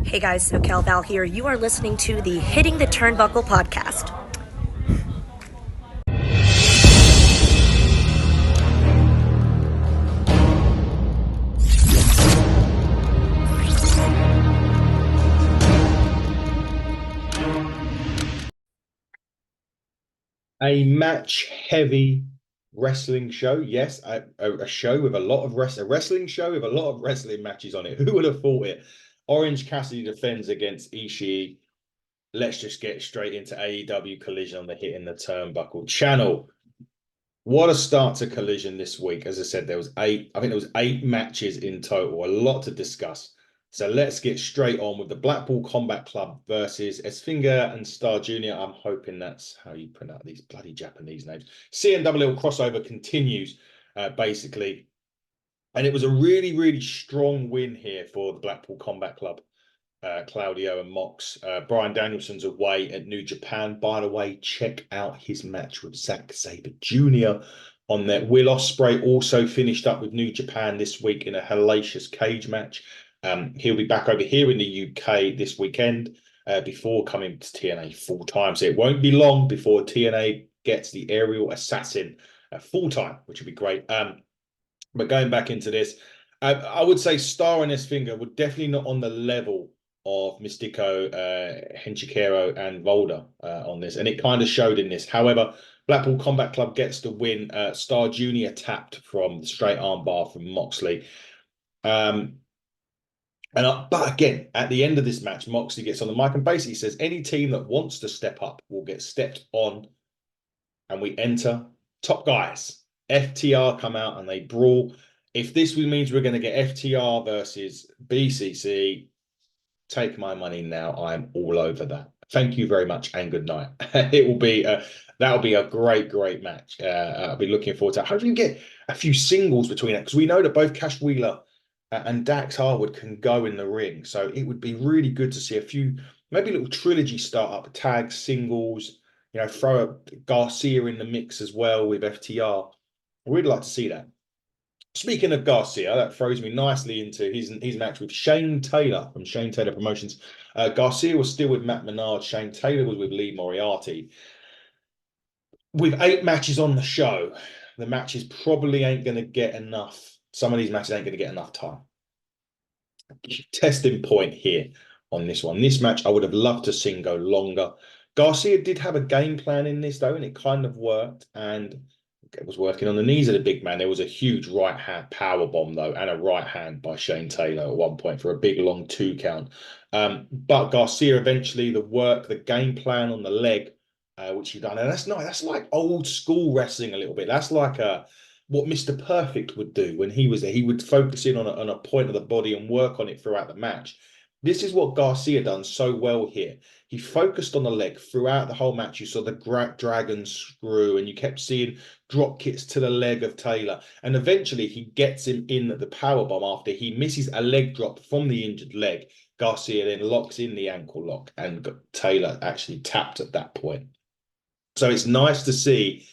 Hey guys, SoCal Val here. You are listening to the Hitting the Turnbuckle podcast. A match-heavy wrestling show. Yes, a show with a lot of a wrestling show with a lot of wrestling matches on it. Who would have thought it? Orange Cassidy defends against Ishii. Let's just get straight into AEW Collision on the Hitting the Turnbuckle channel. What a start to Collision this week. As I said, there was eight. I think there was 8 matches in total. A lot to discuss. So let's get straight on with the Blackpool Combat Club versus Esfinge and Star Junior. I'm hoping that's how you pronounce these bloody Japanese names. CNWL crossover continues, basically. And it was a really, really strong win here for the Blackpool Combat Club. Claudio and Mox. Bryan Danielson's away at New Japan. By the way, check out his match with Zack Sabre Jr. on there. Will Ospreay also finished up with New Japan this week in a hellacious cage match. He'll be back over here in the UK this weekend before coming to TNA full time. So it won't be long before TNA gets the Aerial Assassin full time, which would be great. But going back into this, I would say Star and Esfinge were definitely not on the level of Mystico, Henchikero, and Volder on this, and it kind of showed in this. However, Blackpool Combat Club gets the win. Star Junior tapped from the straight arm bar from Moxley. But again, at the end of this match, Moxley gets on the mic and basically says, any team that wants to step up will get stepped on. And we enter top guys. FTR come out and they brawl. If this means we're going to get FTR versus BCC, take my money now. I'm all over that. Thank you very much and good night. It will be that'll be a great, great match. I'll be looking forward to it. Hopefully we get a few singles between it because we know that both Cash Wheeler and Dax Harwood can go in the ring. So it would be really good to see a few, maybe a little trilogy start up, tags, singles, throw a Garcia in the mix as well with FTR. We'd like to see that. Speaking of Garcia, that throws me nicely into his match with Shane Taylor from Shane Taylor Promotions. Garcia was still with Matt Menard. Shane Taylor was with Lee Moriarty. With 8 matches on the show, the matches probably ain't going to get enough. Some of these matches ain't going to get enough time. Testing point here on this one. This match, I would have loved to see go longer. Garcia did have a game plan in this, though, and it kind of worked. And it was working on the knees of the big man. There was a huge right hand power bomb, though, and a right hand by Shane Taylor at one point for a big long 2 count. But Garcia eventually, the game plan on the leg, which he done, and that's like old school wrestling a little bit. That's like what Mr. Perfect would do when he was there. He would focus in on a point of the body and work on it throughout the match. This is what Garcia done so well here. He focused on the leg throughout the whole match. You saw the dragon screw, and you kept seeing drop kicks to the leg of Taylor. And eventually he gets him in the power bomb after he misses a leg drop from the injured leg. Garcia then locks in the ankle lock, and Taylor actually tapped at that point. So it's nice to see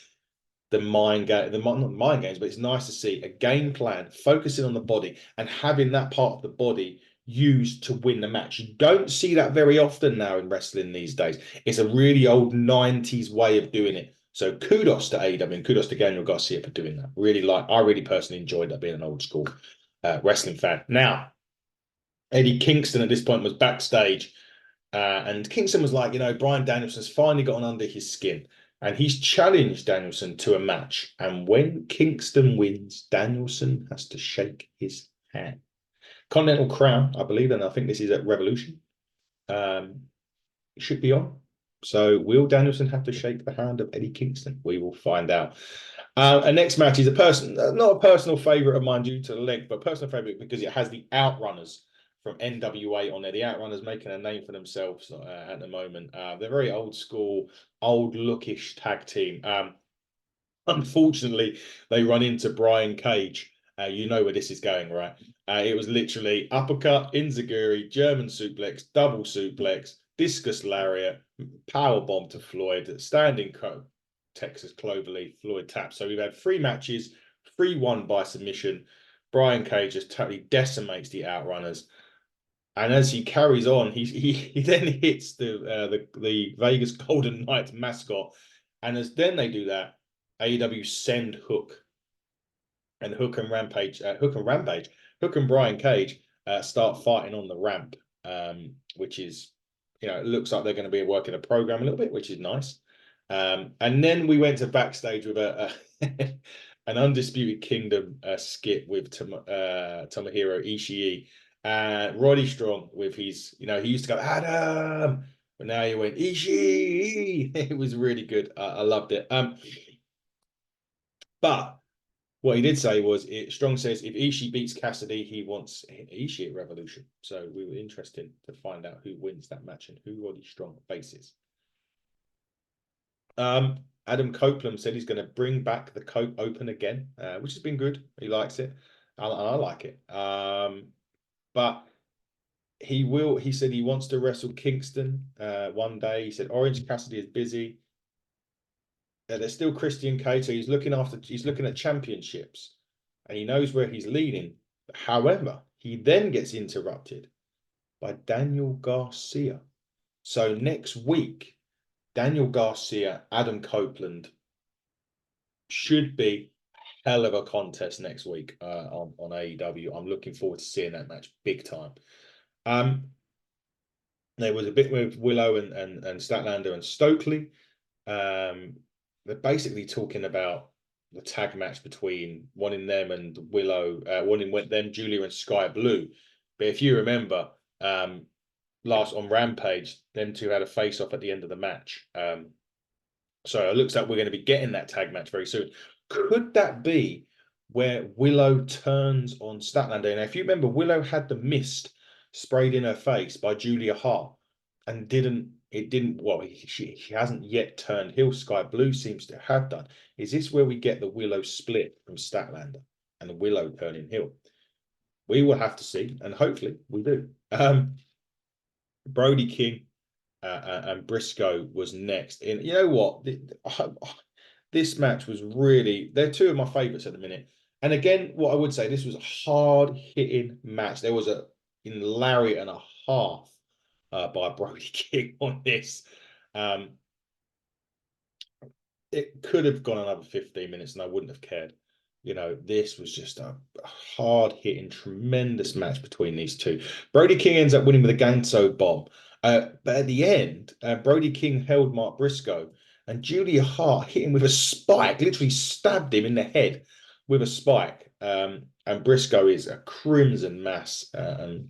the mind game, not mind games, but it's nice to see a game plan focusing on the body and having that part of the body used to win the match. You don't see that very often now in wrestling these days. It's a really old 90s way of doing it. So kudos to AEW and kudos to Daniel Garcia for doing that. I really personally enjoyed that, being an old school wrestling fan. Now, Eddie Kingston at this point was backstage, and Kingston was like, Bryan Danielson's finally gotten under his skin. And he's challenged Danielson to a match. And when Kingston wins, Danielson has to shake his hand. Continental Crown, I believe, and I think this is at Revolution. It should be on. So will Danielson have to shake the hand of Eddie Kingston? We will find out. And next match is not a personal favorite of mine due to the length, but a personal favorite because it has the OutRunners from NWA on there. The OutRunners making a name for themselves at the moment. They're very old school, old lookish tag team. Unfortunately, they run into Brian Cage. You know where this is going, right? It was literally uppercut, enziguri, German suplex, double suplex, discus lariat, power bomb to Floyd, standing Texas Cloverleaf, Floyd tap. So we've had 3 matches, 3 won by submission. Brian Cage just totally decimates the OutRunners. And as he carries on, he then hits the Vegas Golden Knights mascot. And as then they do that, AEW send Hook. And Hook and Brian Cage start fighting on the ramp, which is, it looks like they're going to be working a program a little bit, which is nice. And then we went to backstage with an Undisputed Kingdom skit with Tomohiro Ishii. Roddy Strong with his, he used to go, Adam, but now he went, Ishii. It was really good. I loved it. But what he did say was, Strong says if Ishii beats Cassidy, he wants Ishii at Revolution. So we were interested to find out who wins that match and who Roddy Strong faces. Adam Copeland said he's going to bring back the Coke Open again, which has been good. He likes it, and I like it. But he said he wants to wrestle Kingston one day. He said Orange Cassidy is busy. There's still Christian Cage, so he's looking at championships, and he knows where he's leading. However, he then gets interrupted by Daniel Garcia. So next week, Daniel Garcia, Adam Copeland should be a hell of a contest next week on AEW. I'm looking forward to seeing that match big time. There was a bit with Willow and Statlander and Stokely. They're basically talking about the tag match between wanting them and Willow, wanting them, Julia and Sky Blue. But if you remember, last on Rampage, them two had a face-off at the end of the match. So it looks like we're going to be getting that tag match very soon. Could that be where Willow turns on Statlander? And if you remember, Willow had the mist sprayed in her face by Julia Hart and she hasn't yet turned heel. Sky Blue seems to have done. Is this where we get the Willow split from Statlander and the Willow turning heel? We will have to see, and hopefully we do. Brody King and Briscoe was next. And you know what? This match was really, they're two of my favorites at the minute. And again, what I would say, this was a hard-hitting match. There was a lariat and a half by Brody King on this. It could have gone another 15 minutes and I wouldn't have cared. This was just a hard-hitting, tremendous match between these two. Brody King ends up winning with a Ganso bomb. But at the end, Brody King held Mark Briscoe and Julia Hart hit him with a spike, literally stabbed him in the head with a spike. And Briscoe is a crimson mass and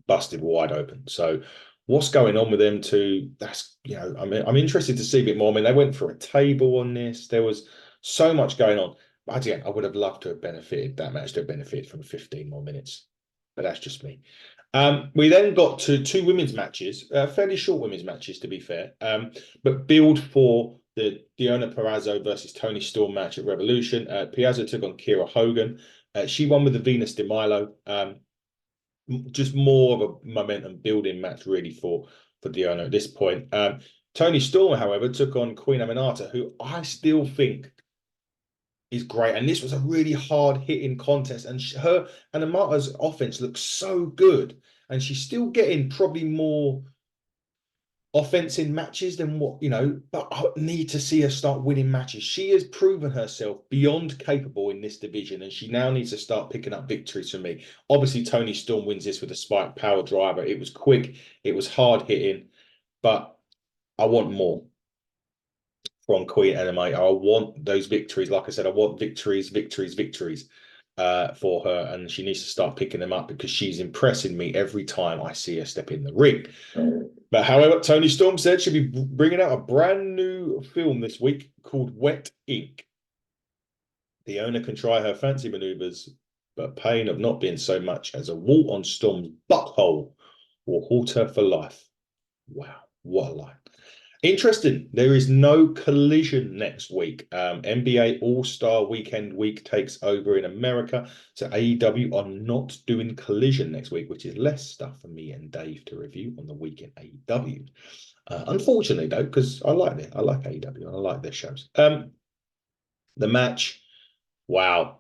busted wide open. So what's going on with them two? I'm interested to see a bit more. I mean, they went for a table on this. There was so much going on. But again, I would have loved to have benefited from 15 more minutes. But that's just me. We then got to two women's matches, fairly short women's matches, to be fair, but build for the Deonna Purrazzo versus Toni Storm match at Revolution. Purrazzo took on Kiera Hogan. She won with the Venus de Milo. Just more of a momentum building match, really, for Deonna at this point. Toni Storm, however, took on Queen Aminata, who I still think is great. And this was a really hard-hitting contest. And her and Amata's offense looks so good. And she's still getting probably more offense in matches than but I need to see her start winning matches. She has proven herself beyond capable in this division, and she now needs to start picking up victories for me. Obviously, Toni Storm wins this with a spike power driver. It was quick. It was hard-hitting. But I want more from Queen Anime. I want those victories. Like I said, I want victories for her, and she needs to start picking them up because she's impressing me every time I see her step in the ring. But however, Toni Storm said she'll be bringing out a brand new film this week called Wet Ink. The owner can try her fancy maneuvers, but pain of not being so much as a wart on Storm's butthole will halt her for life. Wow, what a line. Interesting. There is no Collision next week. NBA All-Star Weekend week takes over in America. So AEW are not doing Collision next week, which is less stuff for me and Dave to review on the week in AEW. Unfortunately, though, because I like AEW and I like their shows. The match, wow.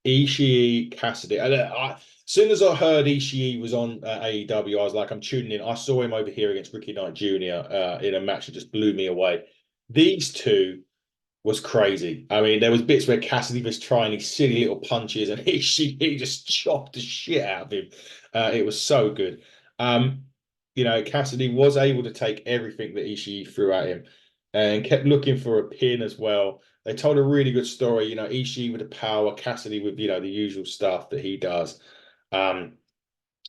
Ishii, Cassidy. As soon as I heard Ishii was on AEW, I was like, I'm tuning in. I saw him over here against Ricky Knight Jr. In a match that just blew me away. These two was crazy. I mean, there was bits where Cassidy was trying these silly little punches, and he just chopped the shit out of him. It was so good. Um, Cassidy was able to take everything that Ishii threw at him, and kept looking for a pin as well. They told a really good story. Ishii with the power, Cassidy with the usual stuff that he does. Um,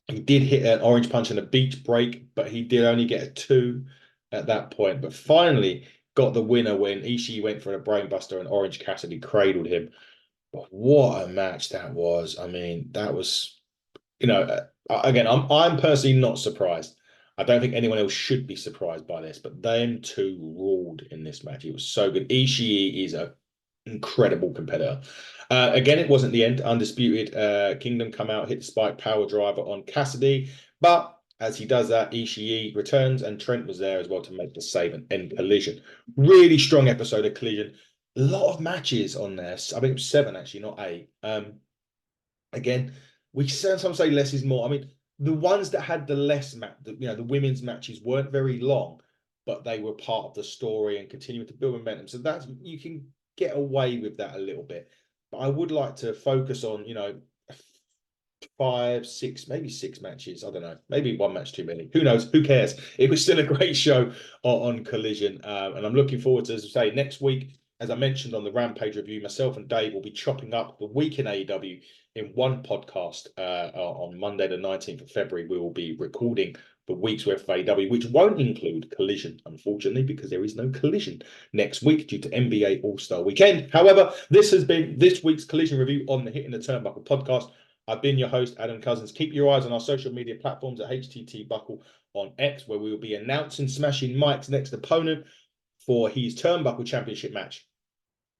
he did hit an orange punch and a beach break, but he did only get a 2 at that point. But finally got the winner when Ishii went for a brainbuster and Orange Cassidy cradled him. But what a match that was. I mean, that was, again, I'm personally not surprised. I don't think anyone else should be surprised by this, but them two ruled in this match. It was so good. Ishii is a incredible competitor. Again, it wasn't the end. Undisputed Kingdom come out, hit the spike power driver on Cassidy. But as he does that, Ishii returns and Trent was there as well to make the save and end Collision. Really strong episode of Collision. A lot of matches on there. I think it was 7 actually, not 8. Again, we sometimes say less is more. I mean, the ones that had the less match, the women's matches weren't very long, but they were part of the story and continuing to build momentum. So that's you can get away with that a little bit. But I would like to focus on, 5, 6, maybe 6 matches. I don't know. Maybe one match too many. Who knows? Who cares? It was still a great show on Collision. And I'm looking forward to, as I say, next week, as I mentioned on the Rampage review, myself and Dave will be chopping up the week in AEW in one podcast on Monday, the 19th of February. We will be recording the week's worth of AEW, which won't include Collision, unfortunately, because there is no Collision next week due to NBA All-Star Weekend. However, this has been this week's Collision review on the Hitting the Turnbuckle podcast. I've been your host, Adam Cousins. Keep your eyes on our social media platforms at HTT Buckle on X, where we will be announcing Smashing Mike's next opponent for his Turnbuckle Championship match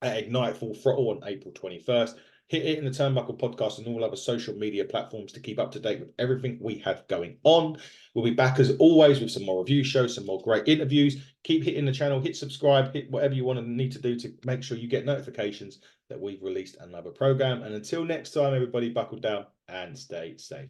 at Ignite Full Throttle on April 21st. Hit it in the Turnbuckle podcast and all other social media platforms to keep up to date with everything we have going on. We'll be back as always with some more review shows, some more great interviews. Keep hitting the channel, hit subscribe, hit whatever you want to need to do to make sure you get notifications that we've released another program. And until next time, everybody, buckle down and stay safe.